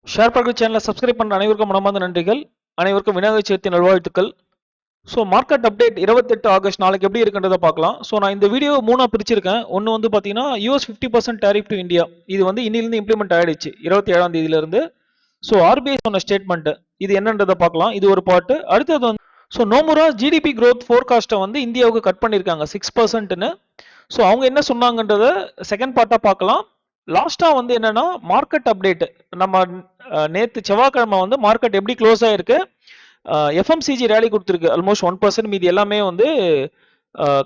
Share market சேனலை subscribe பண்ண அனைவருக்கும் மனமார்ந்த நன்றிகள். அனைவருக்கும் விநாயகர் சதுர்த்தி நல்வாழ்த்துக்கள். ஸோ மார்க்கெட் அப்டேட் 28 ஆகஸ்ட் நாளைக்கு எப்படி இருக்குன்றதை பார்க்கலாம். ஸோ நான் இந்த வீடியோ மூணாக பிரிச்சிருக்கேன். ஒன்று வந்து பார்த்தீங்கன்னா US 50% டேரிஃப் டு இந்தியா, இது வந்து இன்னிலிருந்து இம்ப்ளிமெண்ட் ஆயிடுச்சு 27ஆம் தேதியிலிருந்து. ஸோ ஆர்பிஐ சொன்ன ஸ்டேட்மெண்ட் இது என்னன்றதை பார்க்கலாம். இது ஒரு பாட்டு. அடுத்தது வந்து ஸோ நோமுரா ஜிடிபி growth ஃபோர்காஸ்ட்டை வந்து இந்தியாவுக்கு கட் பண்ணியிருக்காங்க 6%ன்னு. ஸோ அவங்க என்ன சொன்னாங்கன்றத செகண்ட் பார்ட்டாக பார்க்கலாம். லாஸ்டா வந்து என்னன்னா மார்க்கெட் அப்டேட். நம்ம நேத்து செவ்வாய்க்கிழமை வந்து மார்க்கெட் எப்படி க்ளோஸ் ஆயிருக்கு, எஃப்எம்சிஜி ரேலி கொடுத்துருக்கு ஆல்மோஸ்ட் 1%, மீதி எல்லாமே வந்து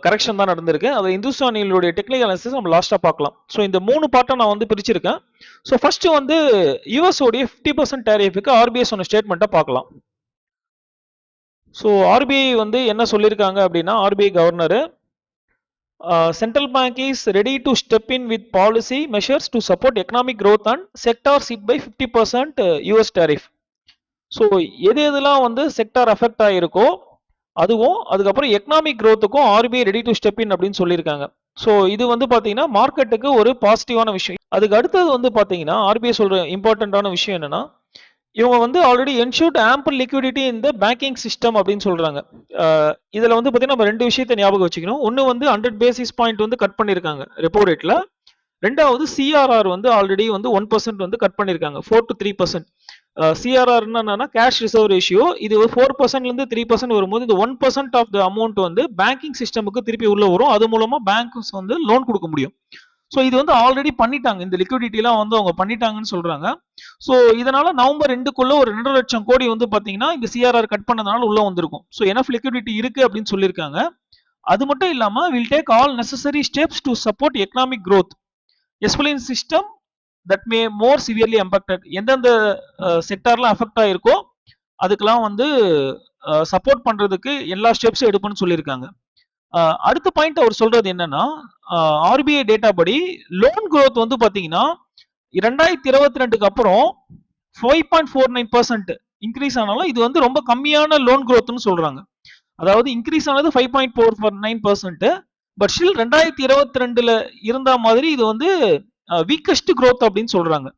கரெக்ஷன் தான் நடந்திருக்கு. அது இந்துஸ்தானிகளுடைய டெக்னிக்கல் அனாலிசிஸ் நம்ம லாஸ்டா பார்க்கலாம். ஸோ இந்த 3 பார்ட்டை நான் வந்து பிரிச்சிருக்கேன். ஸோ ஃபர்ஸ்ட் வந்து யூஎஸ் உடைய 50% டேரிஃபுக்கு ஆர்பிஐ சொன்ன ஸ்டேட்மெண்ட்டை பார்க்கலாம். ஸோ ஆர்பிஐ வந்து என்ன சொல்லியிருக்காங்க அப்படின்னா, RBI governor central bank is ready to step in with policy measures to support economic growth and sectors hit by 50% US tariff. So எது எதுலாம் வந்து செக்டார் அஃபெக்ட் ஆகிருக்கோ அதுவும் அதுக்கப்புறம் எக்கனாமிக் க்ரோத்துக்கும் RBI ready to step in அப்படின்னு சொல்லியிருக்காங்க. So இது வந்து பார்த்தீங்கன்னா மார்க்கெட்டுக்கு ஒரு பாசிட்டிவான விஷயம். அதுக்கு அடுத்தது வந்து பார்த்தீங்கன்னா ஆர்பிஐ சொல்கிற இம்பார்ட்டண்ட்டான விஷயம் என்னன்னா, இவங்க வந்து ஆல்ரெடி என்ஷூர்ட் ஆம்பிள் லிக்விடிட்டி இந்த பேங்கிங் சிஸ்டம் அப்படின்னு சொல்றாங்க. இதுல வந்து பாத்தீங்கன்னா நம்ம ரெண்டு விஷயத்தை ஞாபகம் வச்சுக்கணும். ஒன்னு வந்து 100 பேசிஸ் பாயிண்ட் வந்து கட் பண்ணிருக்காங்க ரெப்போ ரேட்ல. ரெண்டாவது சிஆர்ஆர் வந்து ஆல்ரெடி வந்து 1% வந்து கட் பண்ணிருக்காங்க, 4 to 3%. சிஆர்ஆர் என்னன்னா கேஷ் ரிசர்வ் ரேஷியோ. இது 4%ல இருந்து 3% வரும்போது இந்த 1% ஆஃப் த அமௌண்ட் வந்து பேங்கிங் சிஸ்டமுக்கு திருப்பி உள்ள வரும். அது மூலமா பேங்க்ஸ் வந்து லோன் கொடுக்க முடியும். ஸோ இது வந்து ஆல்ரெடி பண்ணிட்டாங்க, இந்த லிக்விடிட்டிலாம் வந்து அவங்க பண்ணிட்டாங்கன்னு சொல்றாங்க. ஸோ இதனால நவம்பர் 2க்குள்ள ஒரு 2 லட்சம் கோடி வந்து பாத்தீங்கன்னா இந்த சிஆர்ஆர் கட் பண்ணதுனால உள்ள வந்திருக்கும். ஸோ எனஃப் லிக்விடிட்டி இருக்கு அப்படின்னு சொல்லியிருக்காங்க. அது மட்டும் இல்லாம will take all necessary steps to support economic growth especially in system that may more severely impacted. எந்தெந்த செக்டார்லாம் அஃபெக்ட் ஆயிருக்கோ அதுக்கெல்லாம் வந்து சப்போர்ட் பண்றதுக்கு எல்லா ஸ்டெப்ஸும் எடுப்புன்னு சொல்லியிருக்காங்க. அடுத்த பாயிண்ட் அவர் சொல்றது என்னன்னா, ஆர்பிஐ டேட்டா படி லோன் growth வந்து பாத்தீங்கன்னா 2022க்கு அப்புறம் 5.49% இன்க்ரீஸ் ஆனாலும் இது வந்து ரொம்ப கம்மியான லோன் growthன்னு சொல்றாங்க. அதாவது இன்க்ரீஸ் ஆனது 5.49%, பட் ஸ்டில் 2022ல இருந்த மாதிரி இது வந்து வீக்கஸ்ட் growth அப்படின்னு சொல்றாங்க.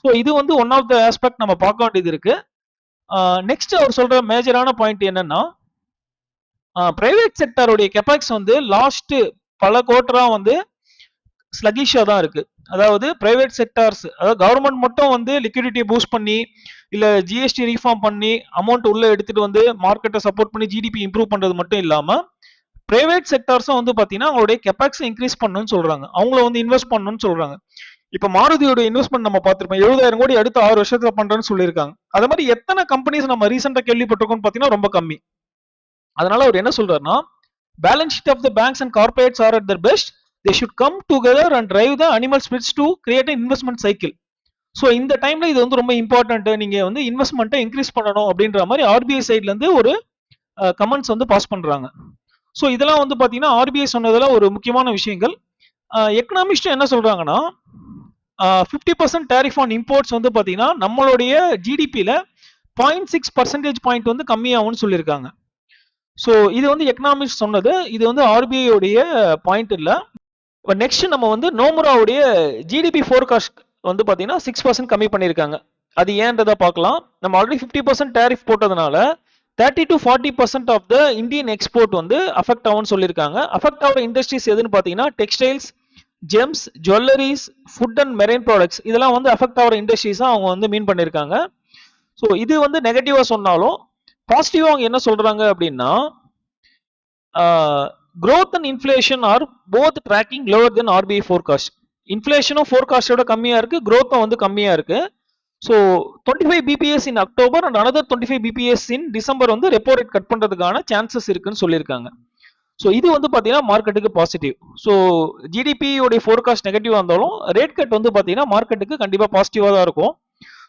ஸோ இது வந்து ஒன் ஆஃப் த ஆஸ்பெக்ட் நம்ம பார்க்க வேண்டியது இருக்கு. நெக்ஸ்ட் அவர் சொல்ற மேஜரான பாயிண்ட் என்னன்னா, பிரைவேட் செக்டாருடைய கெபாக்ஸ் வந்து லாஸ்ட் பல குவார்டரா வந்து ஸ்லகிஷா தான் இருக்கு. அதாவது பிரைவேட் செக்டார்ஸ், அதாவது கவர்மெண்ட் மட்டும் வந்து லிக்விடிட்டியை பூஸ்ட் பண்ணி இல்ல ஜிஎஸ்டி ரீஃபார்ம் பண்ணி அமௌண்ட் உள்ள எடுத்துட்டு வந்து மார்க்கெட்டை சப்போர்ட் பண்ணி ஜிடிபி இம்ப்ரூவ் பண்றது மட்டும் இல்லாம பிரைவேட் செக்டார்ஸும் வந்து பாத்தீங்கன்னா அவங்களுடைய கெபாக்ஸ் இன்க்ரீஸ் பண்ணணும்னு சொல்றாங்க, அவங்கள வந்து இன்வெஸ்ட் பண்ணணும்னு சொல்றாங்க. இப்ப மாருதியோட இன்வெஸ்ட்மெண்ட் நம்ம பார்த்திருப்போம், 70,000 கோடி அடுத்த 6 வருஷத்துல பண்றேன்னு சொல்லியிருக்காங்க. அதே மாதிரி எத்தனை கம்பெனிஸ் நம்ம ரீசெண்டா கேள்விப்பட்டிருக்கோம்னு பாத்தீங்கன்னா ரொம்ப கம்மி. அதனால அவர் என்ன சொல்றாருன்னா, balance sheet of the banks and corporates are at their best, they should come together and drive the animal spirits to create an investment cycle. So இந்த டைம்ல இது வந்து ரொம்ப இம்பார்ட்டன்ட், நீங்க வந்து இன்வெஸ்ட்மெண்ட்டை இன்க்ரீஸ் பண்ணணும் அப்படின்ற மாதிரி ஆர்பிஐ சைட்ல இருந்து ஒரு கமெண்ட்ஸ் வந்து பாஸ் பண்றாங்க. ஸோ இதெல்லாம் வந்து பாத்தீங்கன்னா ஆர்பிஐ சொன்னதுல ஒரு முக்கியமான விஷயங்கள். எக்கனாமிஸ்ட் என்ன சொல்றாங்கன்னா, 50% டேரிஃப் ஆன் இம்போர்ட்ஸ் வந்து பாத்தீங்கன்னா நம்மளுடைய ஜிடிபியில 0.6% பாயிண்ட் வந்து கம்மியாகும்னு சொல்லியிருக்காங்க. ஸோ இது வந்து எக்கனாமிஸ்ட் சொன்னது, இது வந்து ஆர்பிஐ உடைய பாயிண்ட் இல்லை. நெக்ஸ்ட் நம்ம வந்து நோமுராவுடைய ஜிடிபி ஃபோர்காஸ்ட் வந்து பாத்தீங்கன்னா 6% கம்மி பண்ணியிருக்காங்க. அது ஏன்றதை பார்க்கலாம். நம்ம ஆல்ரெடி 50% டேரிஃப் போட்டதுனால 30 to 40% of the Indian export வந்து அஃபெக்ட் ஆகும்னு சொல்லியிருக்காங்க. அஃபெக்ட் ஆகிற இண்டஸ்ட்ரீஸ் எதுன்னு பார்த்தீங்கன்னா textiles, gems, jewelleries, food and marine products, இதெல்லாம் வந்து அஃபெக்ட் ஆகிற இண்டஸ்ட்ரீஸாக அவங்க வந்து மீன் பண்ணியிருக்காங்க. ஸோ இது வந்து நெகட்டிவாக சொன்னாலும் பாசிட்டிவாக அவங்க என்ன சொல்றாங்க அப்படின்னா, growth and inflation are both tracking lower than RBI forecast. இன்ஃப்ளேஷனும் ஃபோர்காஸ்டோட கம்மியா இருக்கு, growthம் வந்து கம்மியா இருக்கு. So 25 PBS in October and another 25 PBS in December வந்து ரெப்போ ரேட் கட் பண்றதுக்கான சான்சஸ் இருக்குன்னு சொல்லியிருக்காங்க. ஸோ இது வந்து பாத்தீங்கன்னா மார்க்கெட்டுக்கு பாசிட்டிவ். ஸோ ஜிடிபி உடைய ஃபோர்காஸ்ட் நெகட்டிவா இருந்தாலும் ரேட் கட் வந்து பாத்தீங்கன்னா மார்க்கெட்டுக்கு கண்டிப்பா பாசிட்டிவா தான் இருக்கும்.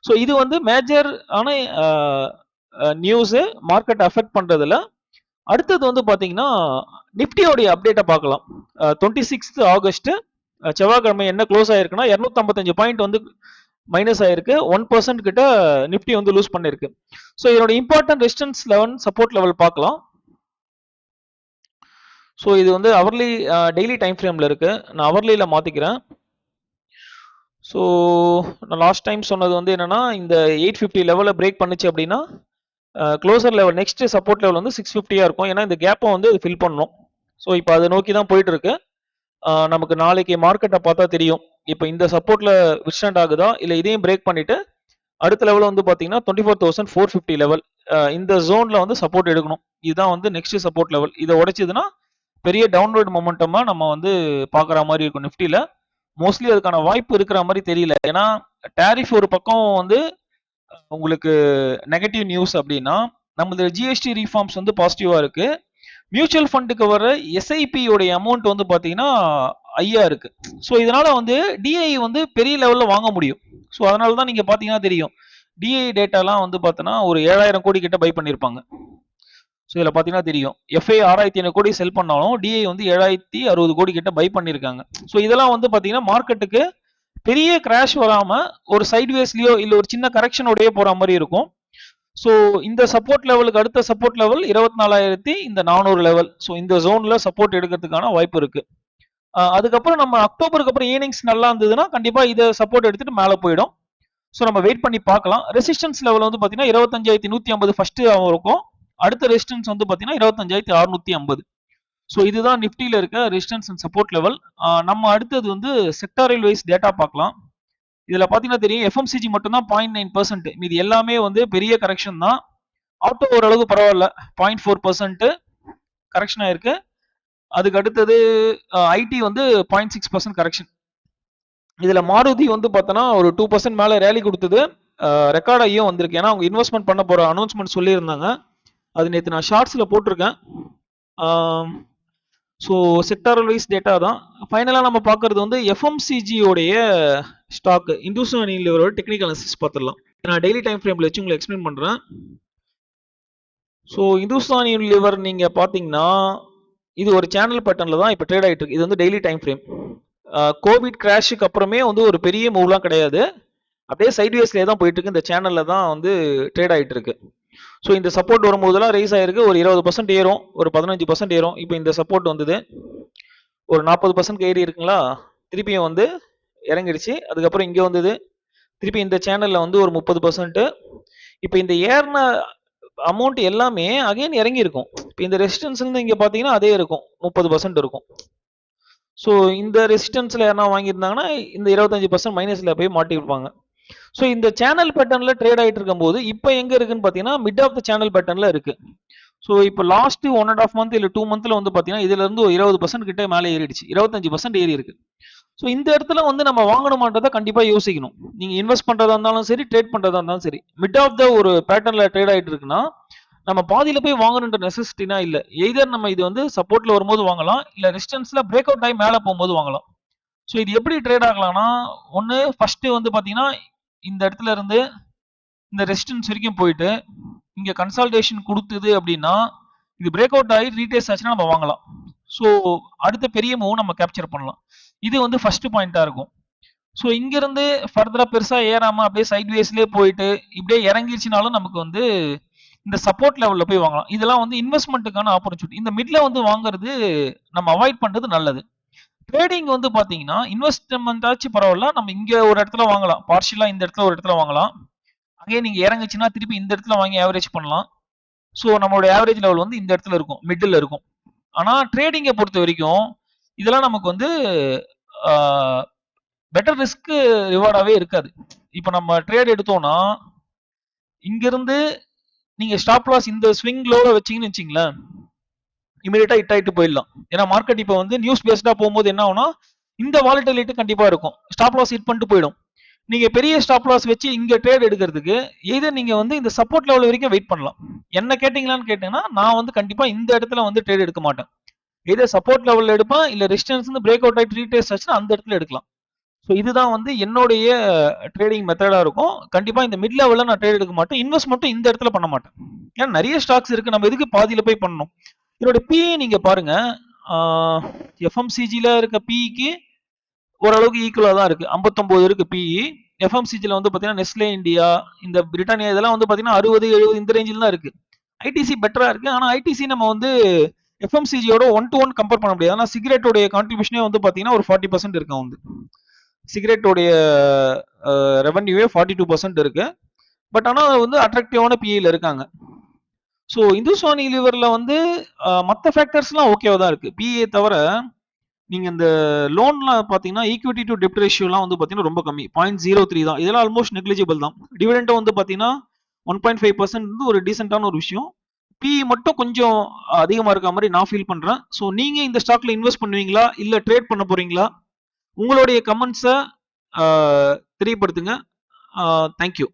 ஸோ இது வந்து மேஜர் ஆன நியூஸ் மார்க்கெட் அஃபெக்ட் பண்றதுல. அடுத்தது வந்து பாத்தீங்கன்னா நிப்டியோடைய அப்டேட்டை பார்க்கலாம். 26 ஆகஸ்ட் செவ்வாய்க்கிழமை என்ன க்ளோஸ் ஆயிருக்குன்னா 255 பாயிண்ட் வந்து மைனஸ் ஆயிருக்கு, 1% கிட்ட நிப்டி வந்து லூஸ் பண்ணிருக்கு. ஸோ இதோட important resistance level, support level பார்க்கலாம். ஸோ இது வந்து அவர்லி டெய்லி டைம் ஃப்ரேம்ல இருக்கு, நான் அவர்லியில மாத்திக்கிறேன். ஸோ நான் லாஸ்ட் டைம் சொன்னது வந்து என்னன்னா, இந்த 850 லெவலை பிரேக் பண்ணுச்சு அப்படின்னா closer level next support level வந்து 650 இருக்கும். ஏன்னா இந்த கேப்பை வந்து ஃபில் பண்ணணும். ஸோ இப்போ அதை நோக்கி தான் போயிட்டு இருக்கு. நமக்கு நாளைக்கு மார்க்கெட்டை பார்த்தா தெரியும். இப்போ இந்த சப்போர்ட்ல விஸ்டாண்ட் ஆகுதா, இல்லை இதையும் பிரேக் பண்ணிட்டு அடுத்த லெவல் வந்து பார்த்தீங்கன்னா 24,450 லெவல், இந்த ஜோன்ல வந்து சப்போர்ட் எடுக்கணும். இதுதான் வந்து நெக்ஸ்ட் சப்போர்ட் லெவல். இதை உடைச்சதுன்னா பெரிய டவுன்வர்ட் மொமெண்டமா நம்ம வந்து பார்க்குற மாதிரி இருக்கும் நிஃப்டியில். மோஸ்ட்லி அதுக்கான வாய்ப்பு இருக்கிற மாதிரி தெரியல. ஏன்னா டேரிஃப் ஒரு பக்கம் வந்து உங்களுக்கு நெகட்டிவ் நியூஸ் அப்படின்னா, நம்மளோட ஜிஎஸ்டி ரீஃபார்ம்ஸ் வந்து பாசிட்டிவா இருக்கு. மியூச்சுவல் ஃபண்டுக்கு வர எஸ்ஐபி உடைய அமௌண்ட் வந்து பார்த்தீங்கன்னா ஐயா இருக்கு. ஸோ இதனால வந்து டிஐ வந்து பெரிய லெவலில் வாங்க முடியும். ஸோ அதனால தான் நீங்கள் பார்த்தீங்கன்னா தெரியும், டிஐ டேட்டாலாம் வந்து பார்த்தோன்னா ஒரு 7,000 கோடி கிட்ட பை பண்ணியிருப்பாங்க. ஸோ இதில் பார்த்தீங்கன்னா தெரியும், எஃப்ஐ 6,500 கோடி செல் பண்ணாலும் டிஐ வந்து 7,060 கோடி கிட்ட பை பண்ணியிருக்காங்க. ஸோ இதெல்லாம் வந்து பார்த்தீங்கன்னா மார்க்கெட்டுக்கு பெரிய கிராஷ் வராம ஒரு சைட்வேஸ்லயோ இல்ல ஒரு சின்ன கரெக்ஷனோடய போற மாதிரி இருக்கும். ஸோ இந்த சப்போர்ட் லெவலுக்கு அடுத்த சப்போர்ட் லெவல் 24,400 லெவல். ஸோ இந்த ஜோன்ல சப்போர்ட் எடுக்கிறதுக்கான வாய்ப்பு இருக்கு. அதுக்கப்புறம் நம்ம அக்டோபருக்கு அப்புறம் ஏர்னிங்ஸ் நல்லா இருந்ததுன்னா கண்டிப்பா இதை சப்போர்ட் எடுத்துட்டு மேலே போயிடும். ஸோ நம்ம வெயிட் பண்ணி பார்க்கலாம். ரெசிஸ்டன்ஸ் லெவல் வந்து பார்த்தீங்கன்னா 25,150 ஃபர்ஸ்ட் இருக்கும். அடுத்த ரெசிஸ்டன்ஸ் வந்து பார்த்தீங்கன்னா 25,650. ஸோ இதுதான் நிஃப்டியில் இருக்க ரெசிஸ்டன்ஸ் அண்ட் சப்போர்ட் லெவல். நம்ம அடுத்தது வந்து செக்டாரல் வைஸ் டேட்டா பார்க்கலாம். இதில் பார்த்தீங்கன்னா தெரியும், எஃப்எம்சிஜி மட்டும் தான் 0.9%. மீது எல்லாமே வந்து பெரிய கரெக்ஷன் தான். ஆட்டோ ஓரளவுக்கு பரவாயில்ல, 0.4% கரெக்ஷன் ஆயிருக்கு. அதுக்கு அடுத்தது ஐடி வந்து 0.6% கரெக்ஷன். இதில் மாருதி வந்து பார்த்தோன்னா ஒரு 2% மேலே ரேலி கொடுத்தது. ரெக்கார்ட் ஆகியும் வந்திருக்கு. ஏன்னா அவங்க இன்வெஸ்ட்மெண்ட் பண்ண போகிற அனௌன்ஸ்மெண்ட் சொல்லியிருந்தாங்க. அது நேற்று நான் ஷார்ட்ஸில் போட்டிருக்கேன். ஸோ செக்டாரல் வைஸ் டேட்டா தான். ஃபைனலாக நம்ம பார்க்குறது வந்து எஃப்எம்சிஜியோடைய ஸ்டாக் இந்துஸ்தான் யூனிலிவரோட டெக்னிக்கல் அனாலிசிஸ் பார்த்துடலாம். நான் டெய்லி டைம் ஃப்ரேமில் வச்சு உங்களுக்கு எக்ஸ்பிளைன் பண்ணுறேன். ஸோ இந்துஸ்தான் யூனிலிவர் நீங்கள் பார்த்தீங்கன்னா இது ஒரு சேனல் பேட்டர்னில் தான் இப்போ ட்ரேட் ஆகிட்டு இருக்கு. இது வந்து டெய்லி டைம் ஃப்ரேம். கோவிட் கிராஷுக்கு அப்புறமே வந்து ஒரு பெரிய மூவ்லாம் கிடையாது, அப்படியே சைட்வேஸ்லேயே தான் போயிட்டு இருக்கு. இந்த சேனலில் தான் வந்து ட்ரேட் ஆகிட்டு இருக்கு. ஸோ இந்த சப்போர்ட் வரும்போதெல்லாம் ரைஸ் ஆயிருக்கு. ஒரு 20% ஏறும், ஒரு 15% ஏறும். இப்போ இந்த சப்போர்ட் வந்தது ஒரு 40% ஏறி இருக்குங்களா, திருப்பியும் வந்து இறங்கிடுச்சு. அதுக்கப்புறம் இங்கே வந்தது, திருப்பி இந்த சேனலில் வந்து ஒரு 30%. இப்போ இந்த ஏறின அமௌண்ட் எல்லாமே அகைன் இறங்கி இருக்கும். இப்போ இந்த ரெசிஸ்டன்ஸ்லேருந்து இங்கே பார்த்தீங்கன்னா அதே இருக்கும், 30% இருக்கும். ஸோ இந்த ரெசிஸ்டன்ஸில் யாரா வாங்கியிருந்தாங்கன்னா இந்த 25% மைனஸில் போய் மாட்டி இருப்பாங்க. ஸோ இந்த சேனல் பேட்டர்ன்ல ட்ரேட் ஆகிட்டு இருக்கும்போது இப்போ எங்க இருக்குன்னு பார்த்தீங்கன்னா மிட் ஆஃப் த சேனல் பேட்டர்ன்ல இருக்கு. ஸோ இப்போ லாஸ்ட் 1.5 மந்த் இல்லை 2 மந்த்ல வந்து பார்த்தீங்கன்னா இதுல இருந்து 20% கிட்ட மேலே ஏறிடுச்சு, 25% ஏறி இருக்கு. ஸோ இந்த இடத்துல வந்து நம்ம வாங்கணுமான்றதை கண்டிப்பா யோசிக்கணும். நீங்க இன்வெஸ்ட் பண்றதா இருந்தாலும் சரி, ட்ரேட் பண்றதா இருந்தாலும் சரி, மிட் ஆஃப் த ஒரு பேட்டர்ன்ல ட்ரேட் ஆகிட்டு இருக்குன்னா நம்ம பாதியில போய் வாங்கணுன்ற நெசசிட்டினா இல்லை. எய்தர் நம்ம இது வந்து சப்போர்ட்ல வரும்போது வாங்கலாம், இல்லை ரெசிஸ்டன்ஸ்ல பிரேக் அவுட் ஆகி மேலே போகும்போது வாங்கலாம். ஸோ இது எப்படி ட்ரேட் ஆகலாம்னா, ஒன்று ஃபர்ஸ்ட் வந்து பார்த்தீங்கன்னா இந்த இடத்துல இருந்து இந்த ரெசிஸ்டன்ஸ் வரைக்கும் போயிட்டு இங்க கன்சால்டேஷன் கொடுத்தது அப்படின்னா இது பிரேக் அவுட் ஆகி ரீடேஸ் ஆச்சுன்னா நம்ம வாங்கலாம். ஸோ அடுத்த பெரிய மூவ் நம்ம கேப்சர் பண்ணலாம். இது வந்து ஃபர்ஸ்ட் பாயிண்டா இருக்கும். ஸோ இங்கிருந்து ஃபர்தரா பெருசா ஏறாம அப்படியே சைட்வேஸ்லேயே போயிட்டு இப்படியே இறங்கிடுச்சுனாலும் நமக்கு வந்து இந்த சப்போர்ட் லெவல்ல போய் வாங்கலாம். இதெல்லாம் வந்து இன்வெஸ்ட்மெண்ட்டுக்கான ஆப்பர்ச்சுனிட்டி. இந்த மிட்ல வந்து வாங்குறது நம்ம அவாய்ட் பண்றது நல்லது. ட்ரேடிங் வந்து பாத்தீங்கன்னா இன்வெஸ்ட்மெண்ட் ஆச்சு பரவாயில்ல, நம்ம இங்க ஒரு இடத்துல வாங்கலாம், பார்ஷியலா இந்த இடத்துல ஒரு இடத்துல வாங்கலாம். அங்கே நீங்க இறங்குச்சுன்னா திருப்பி இந்த இடத்துல வாங்கி ஆவரேஜ் பண்ணலாம். ஸோ நம்மளோட ஆவரேஜ் லெவல் வந்து இந்த இடத்துல இருக்கும், மிடில் இருக்கும். ஆனா ட்ரேடிங்கை பொறுத்த வரைக்கும் இதெல்லாம் நமக்கு வந்து பெட்டர் ரிஸ்க் ரிவார்டாவே இருக்காது. இப்போ நம்ம ட்ரேட் எடுத்தோம்னா இங்கிருந்து நீங்க ஸ்டாப் லாஸ் இந்த ஸ்விங் லோவை வச்சீங்கன்னு வச்சிங்களேன், இமீடியட்டா ஹிட் ஆயிட்டு போயிடலாம். ஏன்னா மார்க்கெட் இப்போ வந்து நியூஸ் பேஸ்டா போகும்போது என்ன ஆகும்னா இந்த வாலட்டிலிட்டி கண்டிப்பா இருக்கும், ஸ்டாப் லாஸ் ஹிட் பண்ணிட்டு போயிடும். நீங்க பெரிய ஸ்டாப் லாஸ் வச்சு இங்க ட்ரேட் எடுக்கிறதுக்கு எய்தர் நீங்க வந்து இந்த சப்போர்ட் லெவல் வரைக்கும் வெயிட் பண்ணலாம். என்ன கேட்டீங்களான்னு கேட்டீங்கன்னா நான் வந்து கண்டிப்பா இந்த இடத்துல வந்து ட்ரேட் எடுக்க மாட்டேன். எதோ சப்போர்ட் லெவல்ல எடுப்பேன், இல்ல ரெசிஸ்டன்ஸ் வந்து பிரேக் அவுட் ஆயிட்டு ரீடேஸ்ட் ஆச்சுன்னா அந்த இடத்துல எடுக்கலாம். ஸோ இதுதான் வந்து என்னுடைய ட்ரேடிங் மெத்தடா இருக்கும். கண்டிப்பா இந்த மிட் லெவல்ல நான் ட்ரேட் எடுக்க மாட்டேன், இன்வெஸ்ட் மட்டும் இந்த இடத்துல பண்ண மாட்டேன். ஏன்னா நிறைய ஸ்டாக்ஸ் இருக்கு, நம்ம எதுக்கு பாதியில போய் பண்ணணும். இதோட பிஇ நீங்க பாருங்க, எஃப்எம்சிஜில இருக்க பிஇக்கு ஓரளவுக்கு ஈக்குவலா தான் இருக்கு, 59 இருக்கு பிஇ. எஃப்எம்சிஜில வந்து பாத்தீங்கன்னா நெஸ்லே இந்தியா, இந்த பிரிட்டானியா இதெல்லாம் வந்து பாத்தீங்கன்னா 60, 70 இந்த ரேஞ்சில் தான் இருக்கு. ஐடிசி பெட்டரா இருக்கு. ஆனா ஐடிசி நம்ம வந்து எஃப்எம்சிஜியோட 1 to 1 கம்பேர் பண்ண முடியாது. ஆனா சிகரெட்டோடைய கான்ட்ரிபியூஷனே வந்து பாத்தீங்கன்னா ஒரு 40% இருக்கு வந்து. சிகரெட்டோடைய ரெவன்யூவே 42% இருக்கு. பட் ஆனால் அது வந்து அட்ராக்டிவான பிஇல இருக்காங்க. ஸோ இந்துஸ்தான் யூனிலிவரில் வந்து மற்ற ஃபேக்டர்ஸ்லாம் ஓகேவா தான் இருக்குது. பிஏ தவிர நீங்கள் இந்த லோன்லாம் பார்த்தீங்கன்னா ஈக்விட்டி டு டெப்ட் ரேஷியோலாம் வந்து பார்த்தீங்கன்னா ரொம்ப கம்மி 0.03 தான். இதெல்லாம் ஆல்மோஸ்ட் நெக்லிஜிபிள் தான். டிவிடெண்டும் வந்து பார்த்தீங்கன்னா 1.5% வந்து ஒரு டீசெண்டான ஒரு விஷயம். பிஇ மட்டும் கொஞ்சம் அதிகமாக இருக்க மாதிரி நான் ஃபீல் பண்ணுறேன். ஸோ நீங்கள் இந்த ஸ்டாக்ல இன்வெஸ்ட் பண்ணுவீங்களா இல்லை ட்ரேட் பண்ண போறீங்களா? உங்களுடைய கமெண்ட்ஸை தெரியப்படுத்துங்க. தேங்க்யூ.